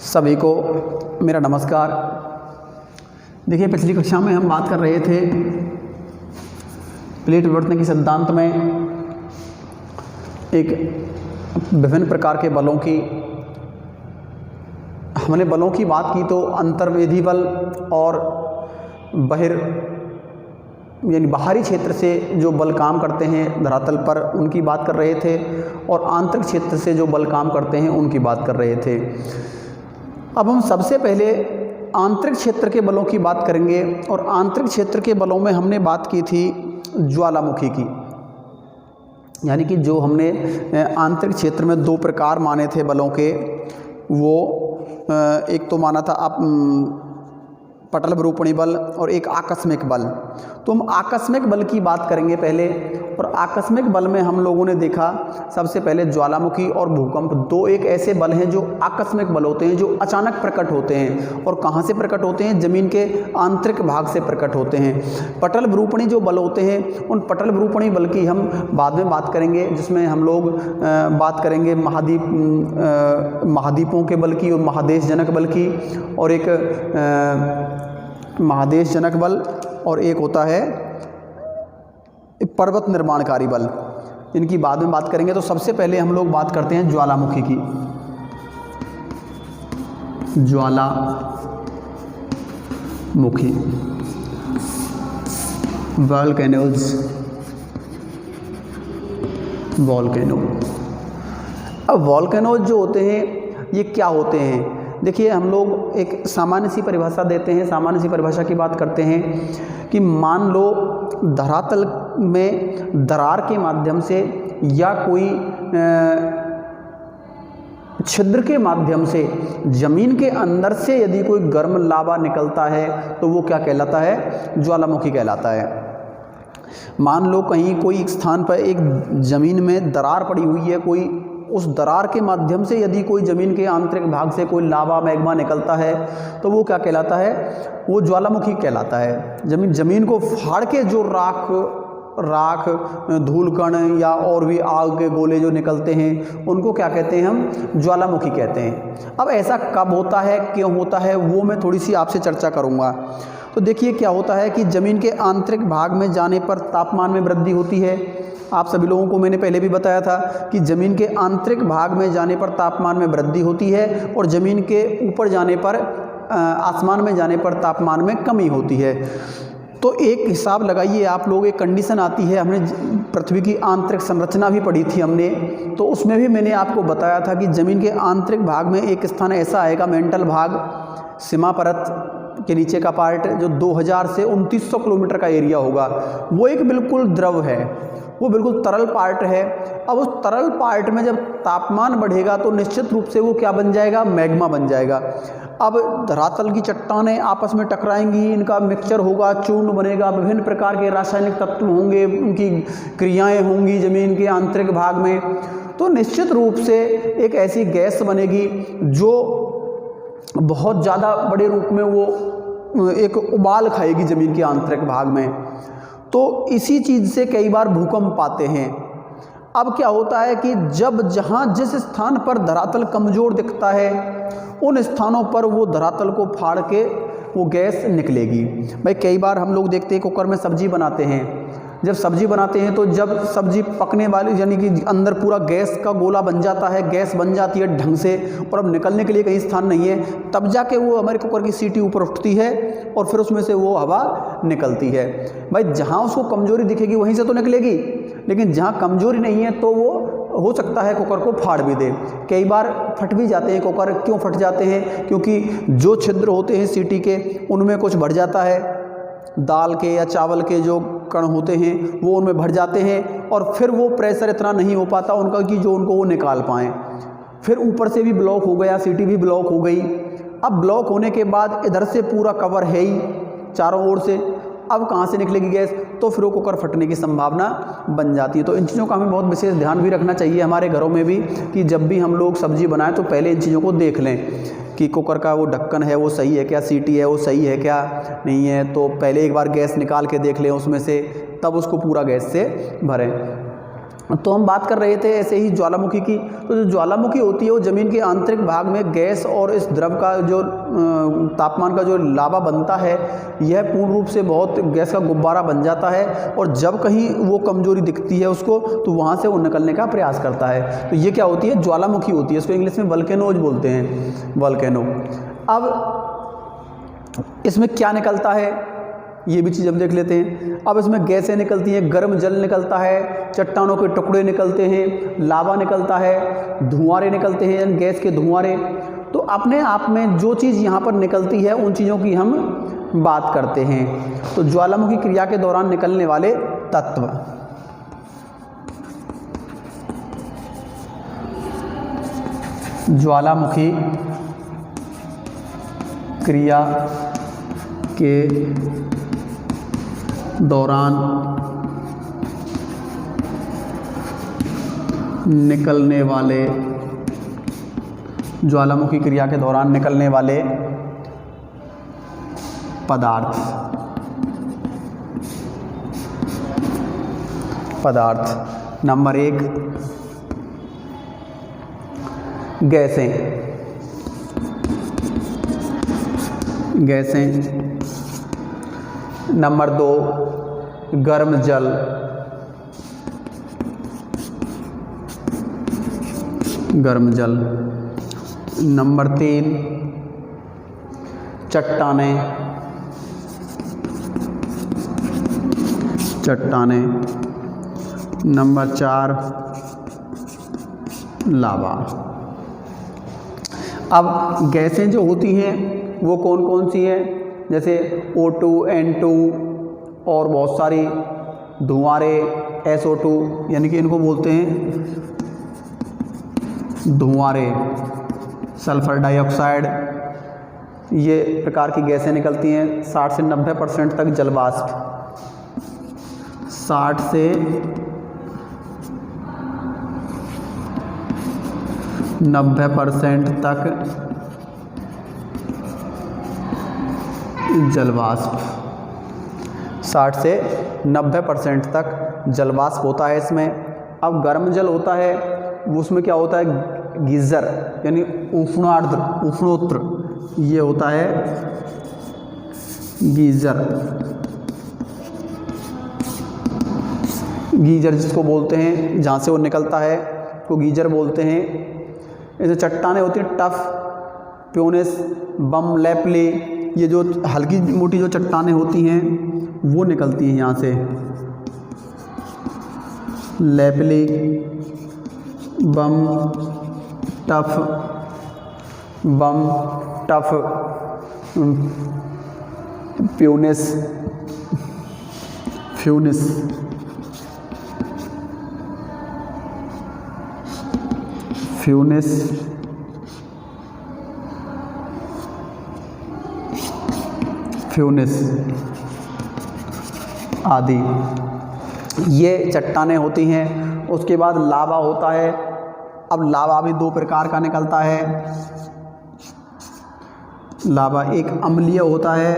सभी को मेरा नमस्कार। देखिए, पिछली कक्षा में हम बात कर रहे थे प्लेट विवर्तन के सिद्धांत में एक विभिन्न प्रकार के बलों की हमने बलों की बात की तो अंतर्वेधी बल और यानी बाहरी क्षेत्र से जो बल काम करते हैं धरातल पर उनकी बात कर रहे थे और आंतरिक क्षेत्र से जो बल काम करते हैं उनकी बात कर रहे थे। अब हम सबसे पहले आंतरिक क्षेत्र के बलों की बात करेंगे और आंतरिक क्षेत्र के बलों में हमने बात की थी ज्वालामुखी की, यानी कि जो हमने आंतरिक क्षेत्र में दो प्रकार माने थे बलों के, वो एक तो माना था पटल विरूपणी बल और एक आकस्मिक बल। तो हम आकस्मिक बल की बात करेंगे पहले। और आकस्मिक बल में हम लोगों ने देखा सबसे पहले ज्वालामुखी और भूकंप, दो एक ऐसे बल हैं जो आकस्मिक बल होते हैं, जो अचानक प्रकट होते हैं। और कहाँ से प्रकट होते हैं? ज़मीन के आंतरिक भाग से प्रकट होते हैं। पटल विरूपणी जो बल होते हैं, उन पटल विरूपणी बल की हम बाद में बात करेंगे, जिसमें हम लोग बात करेंगे महाद्वीपों के बल की और महादेशजनक बल की, और एक महादेशजनक बल और एक होता है पर्वत निर्माणकारी बल। इनकी बाद में बात करेंगे। तो सबसे पहले हम लोग बात करते हैं ज्वालामुखी की। ज्वालामुखी वॉल्केनो। अब वॉल्केनोज जो होते हैं ये क्या होते हैं? देखिए, हम लोग एक सामान्य सी परिभाषा देते हैं, सामान्य सी परिभाषा की बात करते हैं कि मान लो धरातल में दरार के माध्यम से या कोई छिद्र के माध्यम से जमीन के अंदर से यदि कोई गर्म लावा निकलता है तो वो क्या कहलाता है? ज्वालामुखी कहलाता है। मान लो कहीं कोई स्थान पर एक ज़मीन में दरार पड़ी हुई है, कोई उस दरार के माध्यम से यदि कोई ज़मीन के आंतरिक भाग से कोई लावा मैग्मा निकलता है तो वो क्या कहलाता है? वो ज्वालामुखी कहलाता है। ज़मीन को फाड़ के जो राख धूलकण या और भी आग के गोले जो निकलते हैं उनको क्या कहते हैं? हम ज्वालामुखी कहते हैं। अब ऐसा कब होता है, क्यों होता है, वो मैं थोड़ी सी आपसे चर्चा करूँगा। तो देखिए, क्या होता है कि ज़मीन के आंतरिक भाग में जाने पर तापमान में वृद्धि होती है। आप सभी लोगों को मैंने पहले भी बताया था कि ज़मीन के आंतरिक भाग में जाने पर तापमान में वृद्धि होती है और ज़मीन के ऊपर जाने पर आसमान में जाने पर तापमान में कमी होती है। तो एक हिसाब लगाइए आप लोग, एक कंडीशन आती है, हमने पृथ्वी की आंतरिक संरचना भी पढ़ी थी हमने, तो उसमें भी मैंने आपको बताया था कि ज़मीन के आंतरिक भाग में एक स्थान ऐसा आएगा, मेंटल भाग, सीमा परत के नीचे का पार्ट, जो 2000 से 2900 किलोमीटर का एरिया होगा। वो एक बिल्कुल द्रव है, वो बिल्कुल तरल पार्ट है। अब उस तरल पार्ट में जब तापमान बढ़ेगा तो निश्चित रूप से वो क्या बन जाएगा? मैग्मा बन जाएगा। अब धरातल की चट्टानें आपस में टकराएंगी, इनका मिक्सचर होगा, चूर्ण बनेगा, विभिन्न प्रकार के रासायनिक तत्व होंगे, उनकी क्रियाएं होंगी ज़मीन के आंतरिक भाग में। तो निश्चित रूप से एक ऐसी गैस बनेगी जो बहुत ज़्यादा बड़े रूप में वो एक उबाल खाएगी ज़मीन के आंतरिक भाग में। तो इसी चीज़ से कई बार भूकंप आते हैं। अब क्या होता है कि जहाँ जिस स्थान पर धरातल कमज़ोर दिखता है उन स्थानों पर वो धरातल को फाड़ के वो गैस निकलेगी। भाई, कई बार हम लोग देखते हैं कुकर में सब्जी बनाते हैं। जब सब्जी बनाते हैं तो जब सब्जी पकने वाली, यानी कि अंदर पूरा गैस का गोला बन जाता है, गैस बन जाती है ढंग से और अब निकलने के लिए कहीं स्थान नहीं है, तब जाके वो हमारे कुकर की सीटी ऊपर उठती है और फिर उसमें से वो हवा निकलती है। भाई, जहाँ उसको कमज़ोरी दिखेगी वहीं से तो निकलेगी, लेकिन जहाँ कमज़ोरी नहीं है तो वो हो सकता है कुकर को फाड़ भी दे। कई बार फट भी जाते हैं कुकर। क्यों फट जाते हैं? क्योंकि जो छिद्र होते हैं सीटी के उनमें कुछ भर जाता है, दाल के या चावल के जो कण होते हैं वो उनमें भर जाते हैं और फिर वो प्रेशर इतना नहीं हो पाता उनका कि जो उनको वो निकाल पाएँ। फिर ऊपर से भी ब्लॉक हो गया, सीटी भी ब्लॉक हो गई। अब ब्लॉक होने के बाद इधर से पूरा कवर है ही चारों ओर से, अब कहाँ से निकलेगी गैस? तो फिर वो कुकर फटने की संभावना बन जाती है। तो इन चीज़ों का हमें बहुत विशेष ध्यान भी रखना चाहिए हमारे घरों में भी, कि जब भी हम लोग सब्जी बनाएं तो पहले इन चीज़ों को देख लें कि कुकर का वो ढक्कन है वो सही है क्या, सीटी है वो सही है क्या, नहीं है तो पहले एक बार गैस निकाल के देख लें उसमें से, तब उसको पूरा गैस से भरें। तो हम बात कर रहे थे ऐसे ही ज्वालामुखी की। तो जो ज्वालामुखी होती है वो ज़मीन के आंतरिक भाग में गैस और इस द्रव का जो तापमान का जो लावा बनता है, यह पूर्ण रूप से बहुत गैस का गुब्बारा बन जाता है, और जब कहीं वो कमजोरी दिखती है उसको, तो वहाँ से वो निकलने का प्रयास करता है। तो ये क्या होती है? ज्वालामुखी होती है। इसको इंग्लिश में वल्केनोज बोलते हैं, वल्केनो। अब इसमें क्या निकलता है ये भी चीज़ हम देख लेते हैं। अब इसमें गैसें निकलती हैं, गर्म जल निकलता है, चट्टानों के टुकड़े निकलते हैं, लावा निकलता है, धुआंरे निकलते हैं, यानी गैस के धुआंरे। तो अपने आप में जो चीज़ यहाँ पर निकलती है उन चीज़ों की हम बात करते हैं। तो ज्वालामुखी क्रिया के दौरान निकलने वाले तत्व, ज्वालामुखी क्रिया के दौरान निकलने वाले, ज्वालामुखी क्रिया के दौरान निकलने वाले पदार्थ। नंबर 1 गैसें। नंबर 2 गर्म जल। नंबर 3 चट्टानें। नंबर 4 लावा। अब गैसें जो होती हैं वो कौन कौन सी हैं? जैसे O2, N2 और बहुत सारी, धुआंरे SO2, यानी कि इनको बोलते हैं धुआंरे, सल्फर डाइऑक्साइड, ये प्रकार की गैसें निकलती हैं। 60 से 90% तक जलवाष्प, 60 से 90% तक जलवाष्प, 60 से 90% तक जलवाष्प होता है इसमें। अब गर्म जल होता है, वो उसमें क्या होता है? गीज़र, यानी उष्णोत्तर, ये होता है गीज़र जिसको बोलते हैं, जहाँ से वो निकलता है तो गीज़र बोलते हैं। ऐसे चट्टानें होती हैं टफ, प्यूनेस, बम लैपली, ये जो हल्की मोटी जो चट्टानें होती हैं वो निकलती हैं यहाँ से। लैपली, बम टफ, प्यूनेस, आदि, ये चट्टानें होती हैं। उसके बाद लावा होता है। अब लावा भी 2 प्रकार का निकलता है। लावा एक अम्लीय होता है,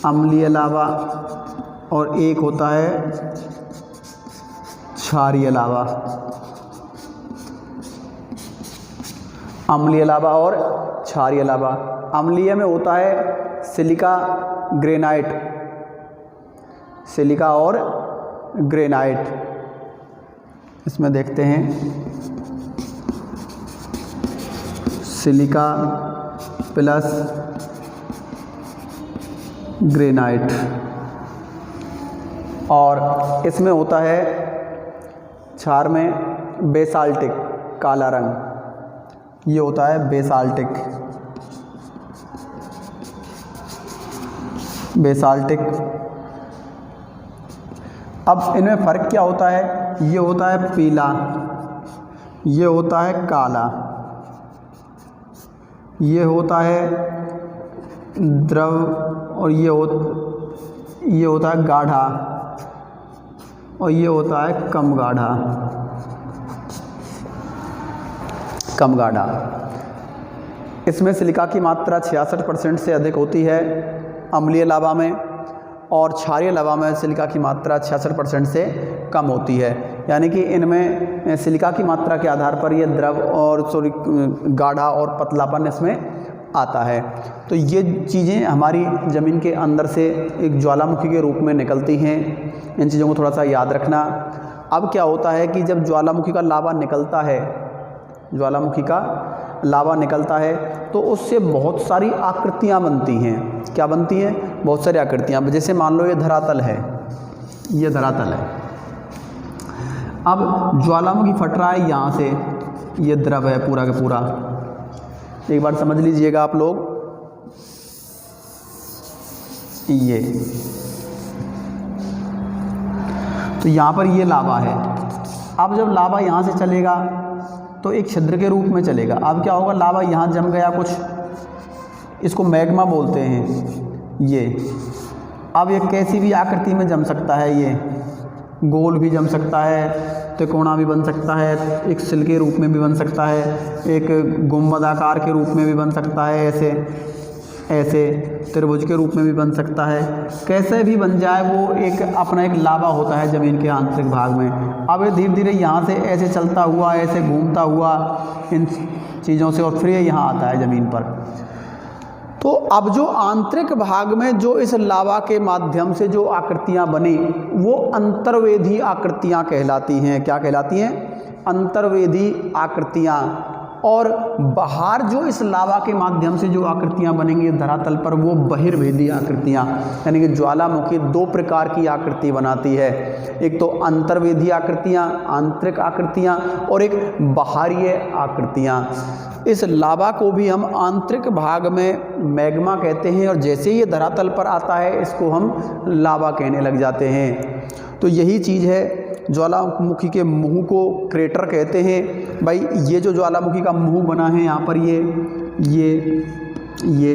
अम्लीय लावा, और एक होता है क्षारीय लावा। अम्लीय लावा और क्षारीय लावा। अम्लीय में होता है सिलिका और ग्रेनाइट। इसमें देखते हैं सिलिका प्लस ग्रेनाइट, और इसमें होता है क्षार में बेसाल्टिक, काला रंग, ये होता है बेसाल्टिक। अब इनमें फ़र्क क्या होता है? ये होता है पीला, ये होता है काला, ये होता है द्रव, और ये होता है गाढ़ा, और ये होता है कम गाढ़ा। इसमें सिलिका की मात्रा 66% से अधिक होती है अम्लीय लावा में, और क्षारीय लावा में सिलिका की मात्रा 66% से कम होती है, यानी कि इनमें सिलिका की मात्रा के आधार पर ये द्रव और गाढ़ा और पतलापन इसमें आता है। तो ये चीज़ें हमारी ज़मीन के अंदर से एक ज्वालामुखी के रूप में निकलती हैं, इन चीज़ों को थोड़ा सा याद रखना। अब क्या होता है कि जब ज्वालामुखी का लावा निकलता है, ज्वालामुखी का लावा निकलता है तो उससे बहुत सारी आकृतियाँ बनती हैं। क्या बनती हैं? बहुत सारी आकृतियाँ। जैसे मान लो ये धरातल है, ये धरातल है। अब ज्वालामुखी फट रहा है यहाँ से, ये द्रव है पूरा का पूरा। एक बार समझ लीजिएगा आप लोग, ये तो यहाँ पर ये लावा है। अब जब लावा यहाँ से चलेगा तो एक छिद्र के रूप में चलेगा। अब क्या होगा, लावा यहाँ जम गया कुछ, इसको मैग्मा बोलते हैं ये। अब ये कैसी भी आकृति में जम सकता है, ये गोल भी जम सकता है, त्रिकोणा भी बन सकता है, एक सिल के रूप में भी बन सकता है, एक गुंबदाकार के रूप में भी बन सकता है, ऐसे ऐसे त्रिभुज के रूप में भी बन सकता है। कैसे भी बन जाए वो एक अपना एक लावा होता है ज़मीन के आंतरिक भाग में। अब ये धीरे धीरे यहाँ से ऐसे चलता हुआ, ऐसे घूमता हुआ इन चीज़ों से, और फिर ये यहाँ आता है ज़मीन पर। तो अब जो आंतरिक भाग में जो इस लावा के माध्यम से जो आकृतियाँ बनी वो अंतर्वेधी आकृतियाँ कहलाती हैं। क्या कहलाती हैं? अंतर्वेधी आकृतियाँ। और बाहर जो इस लावा के माध्यम से जो आकृतियाँ बनेंगी धरातल पर, वो बहिर्वेधी आकृतियाँ, यानी कि ज्वालामुखी दो प्रकार की आकृति बनाती है। एक तो अंतर्वेधी आकृतियाँ, आंतरिक आकृतियाँ, और एक बाहरीय आकृतियाँ। इस लावा को भी हम आंतरिक भाग में मैग्मा कहते हैं, और जैसे ही ये धरातल पर आता है इसको हम लावा कहने लग जाते हैं। तो यही चीज़ है, ज्वालामुखी के मुंह को क्रेटर कहते हैं। भाई ये जो ज्वालामुखी का मुंह बना है यहाँ पर, ये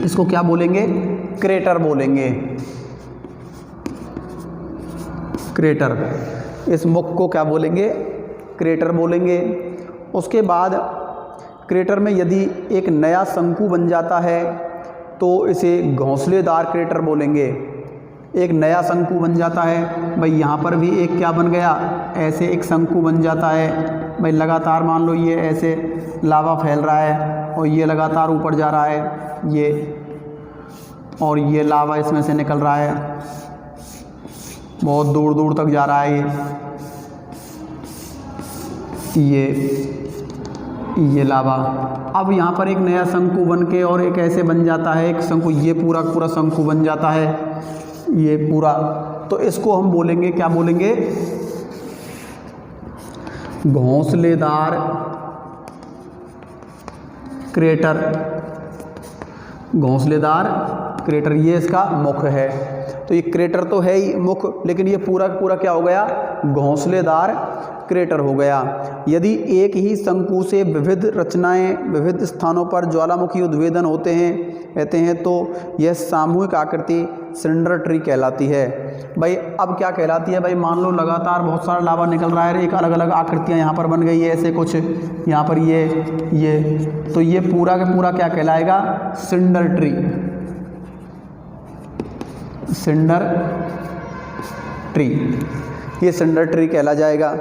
इसको क्या बोलेंगे? क्रेटर बोलेंगे, क्रेटर। इस मुख को क्या बोलेंगे? क्रेटर बोलेंगे। उसके बाद क्रेटर में यदि एक नया शंकु बन जाता है तो इसे घोंसलेदार क्रेटर बोलेंगे। एक नया शंकु बन जाता है, भाई यहाँ पर भी एक क्या बन गया, ऐसे एक शंकु बन जाता है। भाई लगातार मान लो ये ऐसे लावा फैल रहा है और ये लगातार ऊपर जा रहा है, ये, और ये लावा इसमें से निकल रहा है, बहुत दूर दूर तक जा रहा है ये लावा। अब यहाँ पर एक नया शंकु बन के और एक ऐसे बन जाता है, एक शंकु, ये पूरा पूरा शंकु बन जाता है, ये पूरा। तो इसको हम बोलेंगे, क्या बोलेंगे? घोंसलेदार क्रेटर। घोंसलेदार क्रेटर, ये इसका मुख है। तो ये क्रेटर तो है ही मुख, लेकिन ये पूरा पूरा क्या हो गया? घोंसलेदार क्रेटर हो गया। यदि एक ही शंकु से विविध रचनाएं, विविध स्थानों पर ज्वालामुखी उद्भेदन होते हैं कहते हैं, तो यह सामूहिक आकृति सिलेंडर ट्री कहलाती है। भाई अब क्या कहलाती है? भाई मान लो लगातार बहुत सारा लावा निकल रहा है, एक अलग अलग आकृतियाँ यहाँ पर बन गई है, ऐसे कुछ यहाँ पर ये, तो ये पूरा का पूरा क्या कहलाएगा? Cylinder tree. सिलेंडर ट्री, ये सिलेंडर ट्री कहला जाएगा।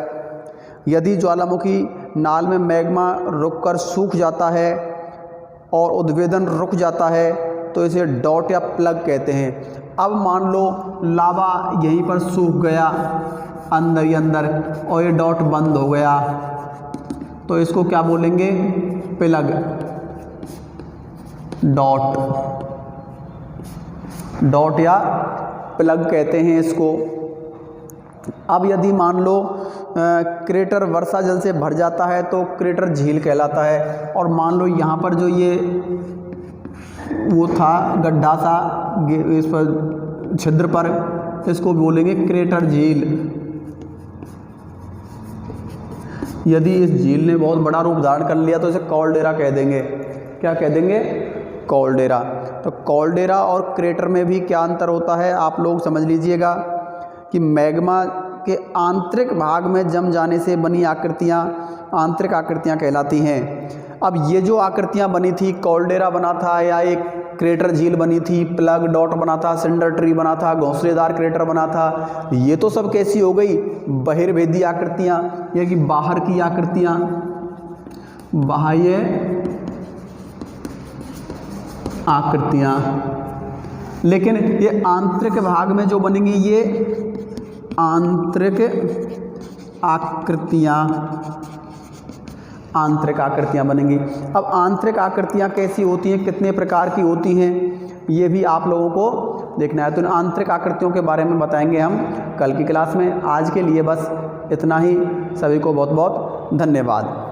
यदि ज्वालामुखी नाल में मैग्मा रुककर सूख जाता है और उद्भेदन रुक जाता है तो इसे डॉट या प्लग कहते हैं। अब मान लो लावा यहीं पर सूख गया अंदर ही अंदर और ये डॉट बंद हो गया, तो इसको क्या बोलेंगे? प्लग। डॉट या प्लग कहते हैं इसको। अब यदि मान लो क्रेटर वर्षा जल से भर जाता है तो क्रेटर झील कहलाता है। और मान लो यहाँ पर जो ये वो था गड्ढा सा इस पर छिद्र पर, इसको बोलेंगे क्रेटर झील। यदि इस झील ने बहुत बड़ा रूप धारण कर लिया तो इसे कॉल्डेरा कह देंगे। क्या कह देंगे? कॉल्डेरा। तो कॉल्डेरा और क्रेटर में भी क्या अंतर होता है आप लोग समझ लीजिएगा कि मैग्मा के आंतरिक भाग में जम जाने से बनी आकृतियाँ आंतरिक आकृतियाँ कहलाती हैं। अब ये जो आकृतियाँ बनी थी, कॉल्डेरा बना था या एक क्रेटर झील बनी थी, प्लग डॉट बना था, सिंडर ट्री बना था, घोंसलेदार क्रेटर बना था। ये तो सब कैसी हो गई, बहिर्भेदी आकृतियाँ, ये कि बाहर की आकृतियाँ, बाह्य आकृतियाँ। लेकिन ये आंतरिक भाग में जो बनेंगी ये आंतरिक आकृतियाँ बनेंगी। अब आंतरिक आकृतियाँ कैसी होती हैं, कितने प्रकार की होती हैं, ये भी आप लोगों को देखना है। तो इन आंतरिक आकृतियों के बारे में बताएंगे हम कल की क्लास में। आज के लिए बस इतना ही। सभी को बहुत बहुत धन्यवाद।